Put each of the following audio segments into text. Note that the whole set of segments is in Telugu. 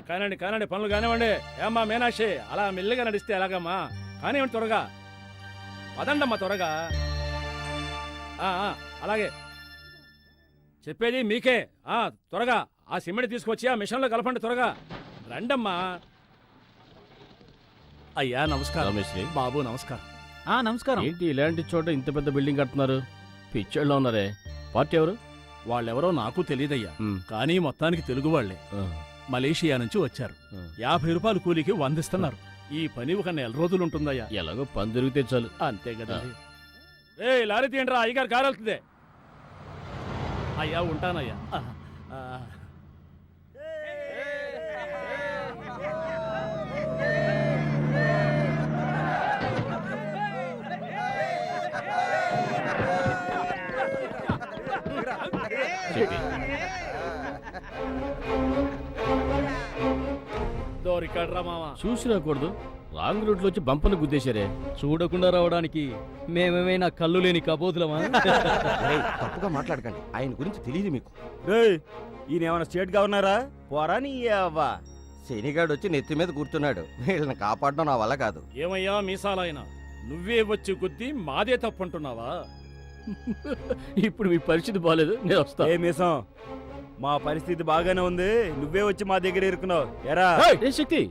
కానండి కానండి, పనులు కానివ్వండి. ఏమ్మా మీనాక్షి, అలా మెల్లిగా నడిస్తే ఎలాగమ్మా? కానివ్వండి త్వరగా, పదండమ్మా త్వరగా. అలాగే చెప్పేది మీకే. త్వరగా ఆ సిమెంట్ తీసుకొచ్చి ఆ మిషన్లో కలపండి త్వరగా. రండమ్మా. అయ్యా నమస్కారం. బాబు నమస్కారం. నమస్కారం. ఏంటి ఇలాంటి చోట ఇంత పెద్ద బిల్డింగ్ కడుతున్నారు? పిచ్చోళ్ళలో ఉన్నారే. పార్టీ ఎవరు? వాళ్ళెవరో నాకు తెలియదయ్యా, కానీ మొత్తానికి తెలుగు వాళ్లే. మలేషియా నుంచి వచ్చారు. 50 రూపాయలు కూలికి 100 ఇస్తున్నారు. ఈ పని ఒక నెల రోజులు ఉంటుందయ్యా. ఎలాగో పని దొరికితే చాలు. అంతే కదా. లారీ తీయండి రా, అయ్యగారు కారు వెళ్తుంది. అయ్యా ఉంటానయ్యా. చూసి రాకూడదు, రాంగ్ రూట్ లో వచ్చి బంపను గుద్దేశారే. చూడకుండా రావడానికి మేమేమైనా కళ్ళు లేని కబోతులమా? తప్పుగా మాట్లాడకండి, ఆయన గురించి తెలియదు మీకు. ఈయన ఏమైనా స్టేట్ గవర్నరా? పోరా నీ అవ్వా. శనిగాడు వచ్చి నెత్తి మీద కూర్చున్నాడు. వీళ్ళని కాపాడడం నా వల్ల కాదు. ఏమయ్యా మీసాలైనా, నువ్వే వచ్చి గుద్ది మాదే తప్పంటున్నావా? ఇప్పుడు మీ పరిస్థితి బాగాలేదు, నేను వస్తా. ఏ మీసం, మా పరిస్థితి బాగానే ఉంది, నువ్వే వచ్చి మా దగ్గర ఇరుకున్నావు. ఎరా ఏ శక్తి,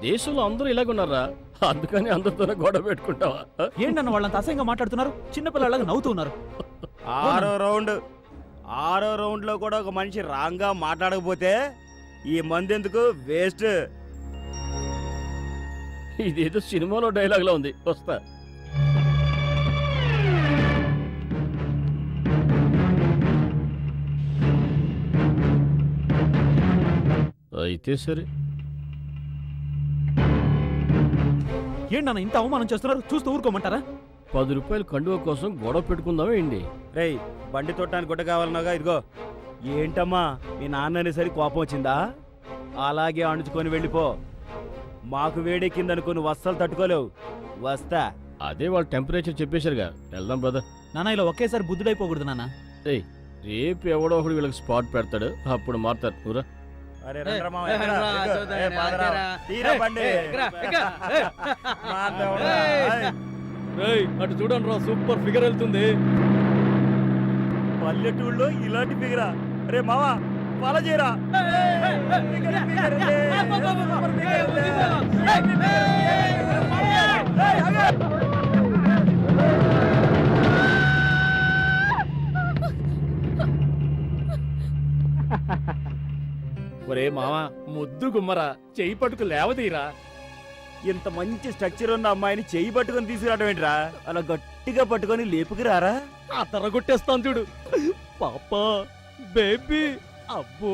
దేశంలో అందరూ ఇలాగున్నారా? అందుకని అందరితోనే గొడవ పెట్టుకుంటావా? ఏంటన్న వాళ్ళంత అసహ్యంగా మాట్లాడుతున్నారు? చిన్నపిల్లలాగా నవ్వుతున్నారు. ఆరో రౌండ్ లో కూడా ఒక మనిషి రాంగ్ గా మాట్లాడకపోతే ఈ మంది ఎందుకు వేస్ట్. ఇదేదో సినిమాలో డైలాగ్ లా ఉంది, వస్తా. అయితే సరే. ఏంటన్న ఇంత అవమానం చేస్తున్నారు? చూస్తూ ఊరుకోమంటారా? 10 రూపాయలు కండువ కోసం గొడవ పెట్టుకుందామా ఏంటి? రేయ్, బండి తొట్టడానికి గుడ్డ కావాలన్నాగా, ఇదిగో. ఏంటమ్మా, మీ నాన్నని సరి కోపం వచ్చిందా? అలాగే అణుచుకొని వెళ్ళిపో. మాకు వేడెక్కిందనుకుని వస్తలు తట్టుకోలేవు. వస్తా. అదే వాళ్ళు టెంపరేచర్ చెప్పేశారుగా, వెళ్దాం బ్రదర్. నాన్న ఇలా ఒకేసారి బుద్ధుడైపోకూడదు నాన్న. ఏయ్, రేపు ఎవడో ఒకడు వీళ్ళకి స్పాట్ పెడతాడు, అప్పుడు మారుతారు. ఊరా అటు చూడండి రా, సూపర్ ఫిగర్ వెళ్తుంది. పల్లెటూళ్ళలో ఇలాంటి ఫిగరా? రే మావా, ఫాలో చేయరా. ఒరే మావా, ముద్దు గుమ్మరా, చెయ్యి పట్టుకు లేవదీరా. ఇంత మంచి స్ట్రక్చర్ ఉన్న అమ్మాయిని చెయ్యి పట్టుకొని తీసుకురావడం ఏంట్రా? అలా గట్టిగా పట్టుకొని లేపుకురారా. ఆ తరగొట్టేస్తాను చూడు. పాపా, బేబీ, అబ్బో.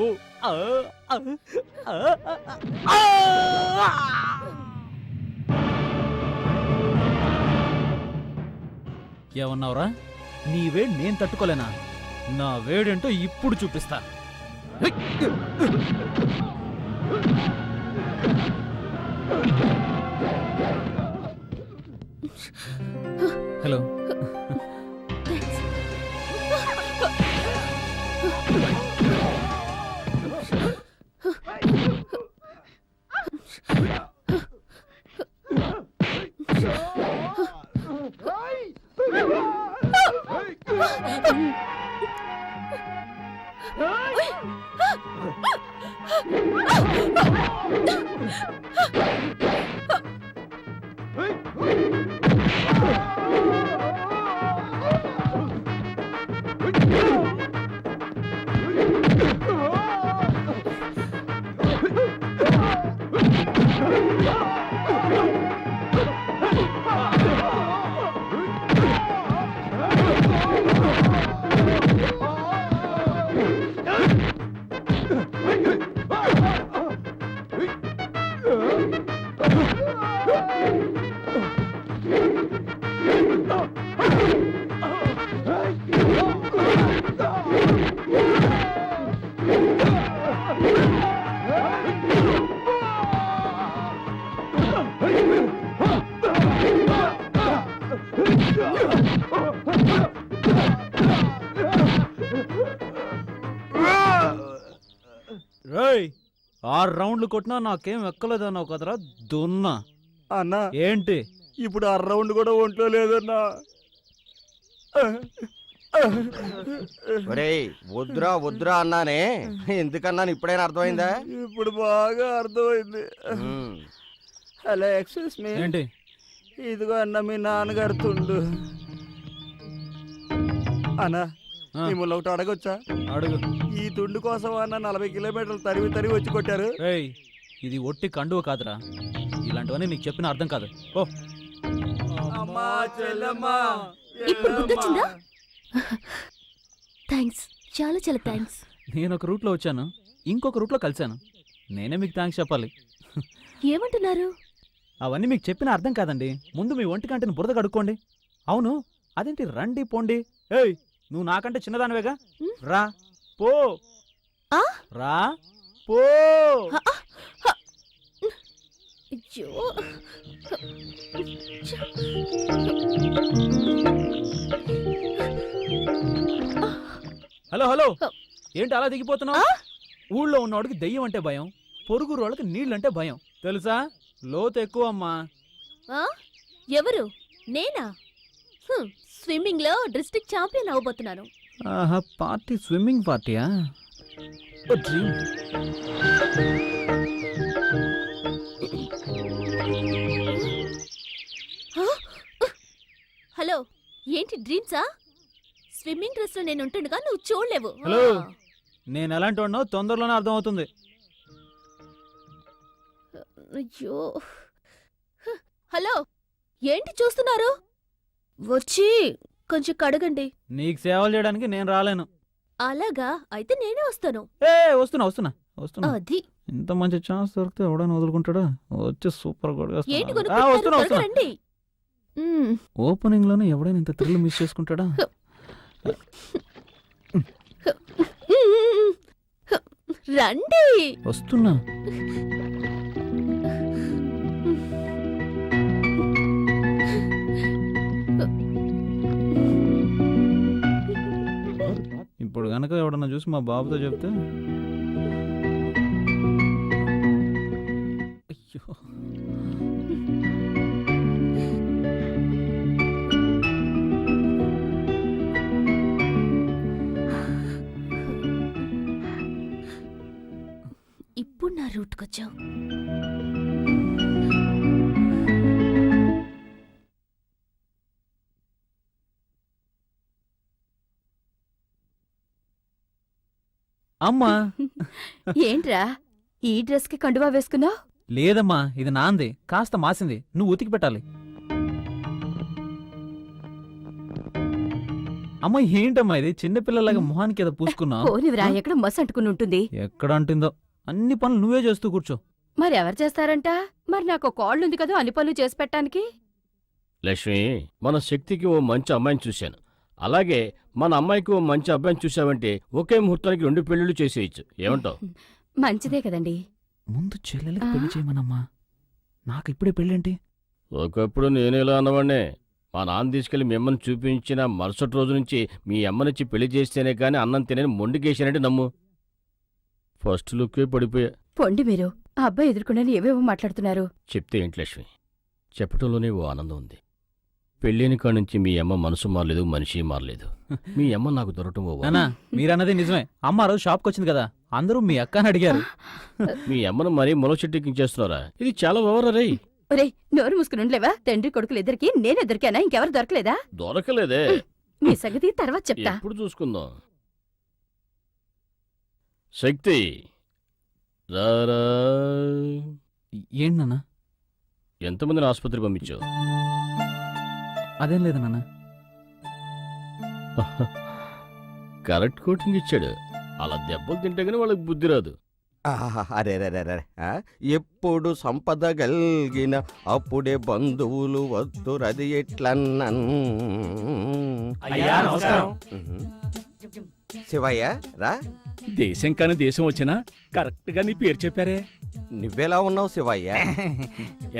ఏమన్నావురా? నీ వేడి నేను తట్టుకోలేనా? నా వేడేంటో ఇప్పుడు చూపిస్తా. హలో. 6 రౌండ్లు కొట్టినా నాకేం ఎక్కలేదన్నావు కదరా దున్నా. అన్నా ఏంటి ఇప్పుడు 6 రౌండ్ కూడా ఒంట్లో లేదన్నా. ఒరేయ్ వద్దురా వద్దురా అన్నానే, ఎందుకన్నాను ఇప్పుడైనా అర్థమైందా? ఇప్పుడు బాగా అర్థమైంది. ఉమ్. Hello excuse me. ఏంటి ఇదిగో అన్న మీ నాన్నగారు తుండు. అన్నా ఆ. మిమ్మల్ని ఒకటి అడగొచ్చా? అడుగు. ఈ తుండు కోసం అన్న 40 కిలోమీటర్లు తరివి తరివి వచ్చి కొట్టారు. ఏయ్ ఇది ఒట్టి కండువ కాదురా, ఇలాంటివన్నీ నీకు చెప్పిన అర్థం కాదు. ఓ అమ్మా చెల్లమ్మా ఇప్పుడు గుర్తొచ్చిందా? థ్యాంక్స్, చాలా చాలా థ్యాంక్స్. నేను ఒక రూట్లో వచ్చాను, ఇంకొక రూట్లో కలిశాను. నేనే మీకు థ్యాంక్స్ చెప్పాలి. ఏమంటున్నారు? అవన్నీ మీకు చెప్పిన అర్థం కాదండి. ముందు మీ ఒంటి కంటిని బురద కడుక్కోండి. అవును అదేంటి రండి పోండి. ఏయ్ నువ్వు నాకంటే చిన్నదానివేగా, రా పో. ఆ? రా పో. అయ్యో. హలో హలో ఏంటి అలా దిగిపోతున్నావు? ఊళ్ళో ఉన్నవాడికి దెయ్యం అంటే భయం, పొరుగు రోళ్ళకి నీళ్ళంటే భయం తెలుసా? లోతు ఎక్కువ అమ్మా. ఆ? ఎవరు? నేనా? స్విమ్మింగ్ లో డిస్ట్రిక్ట్ ఛాంపియన్ అవబోతున్నాను. ఆహా పార్టీ స్విమ్మింగ్ పార్టీయా? ఓ డ్రీమ్. హలో, ఏంటి డ్రీమ్సా? స్విమ్మింగ్ డ్రెస్ లో నేను ఉంటుండగా నువ్వు చూడలేవు. హలో. నేను ఎలాంటి వాడినో తొందరలోనే అర్థం అవుతుంది. అయ్యో. హలో, ఏంటి చూస్తున్నారు? వచ్చి కొంచెం కడగండి. నీకు సేవలు చేయడానికి నేను రాలేను. అలాగా? అయితే నేనే వస్తాను. ఏ వస్తున్నా వస్తున్నా వస్తున్నా. అది ఇంత మంచి ఛాన్స్ దొరికితే ఎవడైనా వదులుకుంటాడా? వచ్చి సూపర్ ఏంటి వస్తున్నా వస్తున్నా. కొనుక్కుంటారు? ఓపెనింగ్ లోనే ఎవడైనా ఇంత థ్రిల్ మిస్ చేసుకుంటాడా? రండి. వస్తున్నా. ఇప్పుడు గనక ఎవడన్నా చూసి మా బాబుతో చెప్తే అయ్యో. ఇప్పుడు నా రూట్కొచ్చావు. అమ్మా ఏంట్రా ఈ డ్రెస్ కి కండువా వేసుకున్నావు? లేదమ్మా ఇది నాంది, కాస్త మాసింది, నువ్వు ఉతికి పెట్టాలి. అమ్మ ఏంటమ్మా ఇది చిన్నపిల్లలాగా మొహానికి ఏదో పూసుకున్నావు? పోనివిరా, ఎక్కడ మస్ అంటుకుని ఉంటుంది. ఎక్కడ అంటుందో, అన్ని పనులు నువ్వే చేస్తూ కూర్చో. మరి ఎవరు చేస్తారంట? మరి నాకు కాళ్ళుంది కదా అన్ని పనులు చేసి పెట్టడానికి. లక్ష్మి, మన శక్తికి ఓ మంచి అమ్మాయిని చూశాను. అలాగే మన అమ్మాయికి ఓ మంచి అబ్బాయిని చూసావంటే ఒకే ముహూర్తానికి 2 పెళ్లిళ్ళు చేసేయచ్చు. ఏమంటావు? మంచిదే కదండి. ముందు చెల్లెలకి పెళ్లి చేయమనమ్మా, నాకు ఇప్పుడే పెళ్ళేంటి? ఒకప్పుడు నేను ఇలా అన్నవాడినే. మా నాన్న తీసుకెళ్లి మీ అమ్మని చూపించిన మరుసటి రోజు నుంచి మీ అమ్మనిచ్చి పెళ్లి చేస్తేనే కానీ అన్నం తినని మొండికేసానంటే నమ్ము. ఫస్ట్ లుక్కే పడిపోయా. పొండి మీరు, ఆ అబ్బాయి ఎదుర్కొండని ఏవేవో మాట్లాడుతున్నారు. చెప్తే ఏంటి లక్ష్మి, చెప్పటంలోనే ఓ ఆనందం ఉంది. పెళ్ళైన కాడి నుంచి మీ అమ్మ మనసు మారలేదు, మనిషి మారలేదు. మీ అమ్మ నాకు దొరకటం ఓ నానా మీరన్నది నిజమే. అమ్మ రోజు షాప్కి వచ్చింది కదా, అందరూ మీ అక్క అని అడిగారు. మీ అమ్మను మరీ మొల చెట్టుకించేస్తున్నారా? ఇది చాలా ఓవరరే. ఒరే నోరు మూసుకుని ఉండలేవా? తండ్రి కొడుకులు ఇద్దరికి నేను ఎదురికానా? ఇంకెవరు దొరకలేదా? దొరకలేదే. మీ సంగతి తర్వాత చెప్తా. ఎప్పుడు చూసుకుందాం. శక్తి రారా. ఏంటి నాన్న? ఎంతమందిని ఆసుపత్రి పంపించావు? అదేం లేదు నాన్న. కరెక్ట్ కోటింగ్ ఇచ్చాడు. అలా దెబ్బలు తింటే గానీ వాళ్ళకి బుద్ధి రాదు. అరే ఎప్పుడు సంపద గల్గిన అప్పుడే బంధువులు వద్దురది ఎట్లన్నన్. అయ్యా, నమస్కారం. శివయ్య రా. దేశం కాని దేశం వచ్చినా కరెక్ట్ గా నీ పేరు చెప్పారే. నువ్వెలా ఉన్నావు శివయ్య?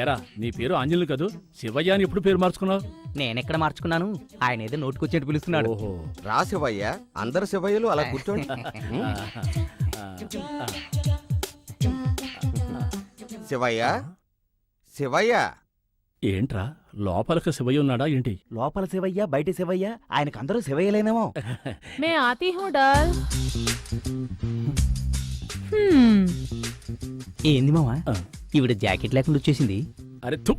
ఏరా, నీ పేరు ఆంజనేయులు కదూ, శివయ్య అని ఎప్పుడు పేరు మార్చుకున్నావు? నేనెక్కడ మార్చుకున్నాను? ఆయన ఏదో నోటుకొచ్చేట్టు పిలుస్తున్నాడు. ఓహో. రా శివయ్య, అందరు శివయ్యలు అలా కూర్చోండి. శివయ్య శివయ్య ఏంట్రా లోపలికి శివయ్య ఉన్నాడా ఏంటి? లోపల శివయ్య బయట శివయ్య ఆయనకు అందరూ శివయ్యలేనేమో. मैं आती हूँ डल। ఏంది మావా ఆ. ఈవిడ జాకెట్ లేకుండా వచ్చేసింది. అరే థు,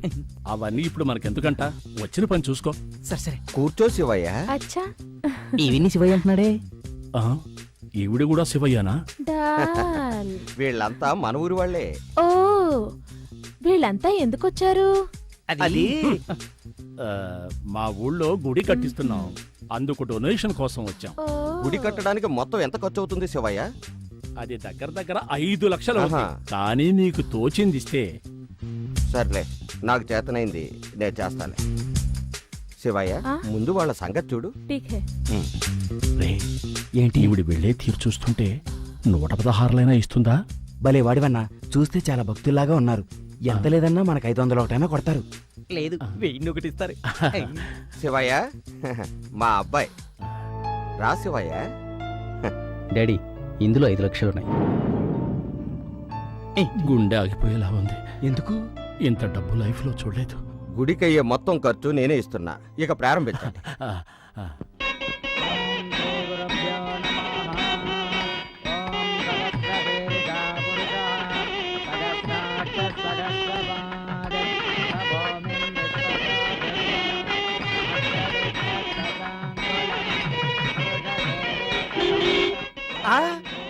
అవన్నీ ఇప్పుడు మనకెందుకంట, వచ్చిన పని చూసుకో. సరే సరే కూర్చో శివయ్య. अच्छा ఈవిని శివయ్య అంటున్నాడే. ఆ, ఈవిడ కూడా శివయ్యనా? డల్। వీళ్ళంతా మన ఊరి వాళ్ళే. ఓ వీళ్ళంతా ఎందుకొచ్చారు? అది ఆ, మా ఊళ్ళో గుడి కట్టిస్తున్నాం, అందుకు డొనేషన్ కోసం వచ్చాం. ఓ గుడి కట్టడానికి మొత్తం ఎంత ఖర్చు అవుతుంది శివయ్య? అది దగ్గర దగ్గర 5 లక్షలు అవుతుంది. ఆహా. కానీ నీకు తోచింది ఇస్తే. సర్లే, నాకు చేతనైంది నేను చేస్తాను. శివయ్య ఆ? ముందు వాళ్ళ సంగతి చూడు. ठीक है। రే, ఏంటి ఈవిడ వెళ్ళే తీరు చూస్తుంటే 116 ఇస్తుందా? భలే వాడివన్నా, చూస్తే చాలా భక్తుల్లాగా ఉన్నారు. ఎంత లేదన్నా మనకు 501 కొడతారు. లేదు 1001 ఇస్తారు. శివయ్య మా అబ్బాయి రా శివయ్య. డాడీ ఇందులో 5 లక్షలు ఉన్నాయి. గుండె ఆగిపోయేలా ఉంది. ఎందుకు? ఇంత డబ్బు లైఫ్ లో చూడలేదు. గుడికయ్యే మొత్తం ఖర్చు నేనే ఇస్తున్నా, ఇక ప్రారంభించండి. ఆ, ఆ.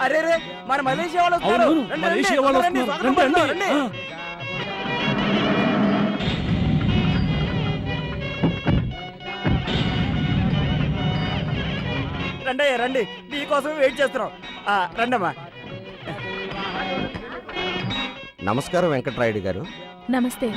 అరే రే, మన మలేషియా వాళ్ళు వస్తున్నారు. అవునవును, రండి, మలేషియా రండి, వాళ్ళు రండి, వస్తున్నారు. స్వాగతం రండి, పలుకుతాం, రండి. రండి. ఆ. రండి అయ్యా, రండి, మీకోసం వెయిట్ చేస్తున్నాం. రండమ్మా. నమస్కారం వెంకట్రాయుడు గారు. नमस्ते।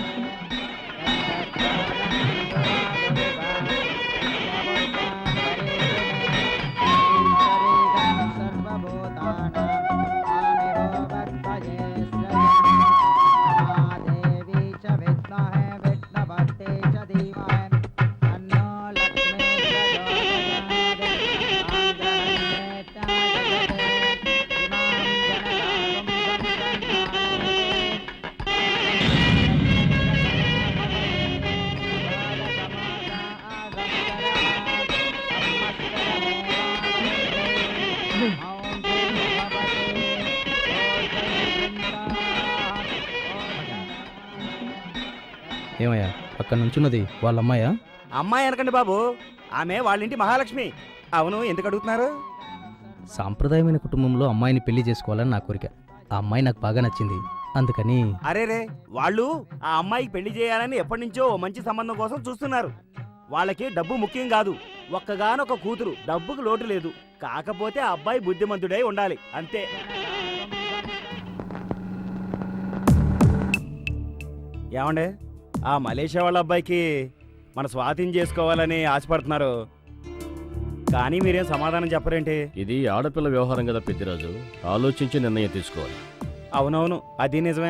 ఏమయ్యా అక్కడ నుంచున్నది వాళ్ళ అమ్మాయా? అమ్మాయి అనకండి బాబు, ఆమె వాళ్ళింటి మహాలక్ష్మి. అవును, ఎందుకు అడుగుతున్నారు? సాంప్రదాయమైన కుటుంబంలో అమ్మాయిని పెళ్లి చేసుకోవాలని నా కోరిక. ఆ అమ్మాయి నాకు బాగా నచ్చింది, అందుకని. అరే రే, వాళ్ళు ఆ అమ్మాయికి పెళ్లి చేయాలని ఎప్పటి నుంచో ఓ మంచి సంబంధం కోసం చూస్తున్నారు. వాళ్ళకి డబ్బు ముఖ్యం కాదు, ఒక్కగానొక కూతురు, డబ్బుకు లోటు లేదు. కాకపోతే ఆ అబ్బాయి బుద్ధిమంతుడై ఉండాలి, అంతే. ఏమండే, ఆ మలేషియా వాళ్ళ అబ్బాయికి మన స్వాధీనం చేసుకోవాలని ఆశపడుతున్నారు, కానీ మీరేం సమాధానం చెప్పరేంటి? ఇది ఆడపిల్ల వ్యవహారం కదా పెద్దిరాజు, ఆలోచించి నిర్ణయం తీసుకోవాలి. అవునవును, అది నిజమే.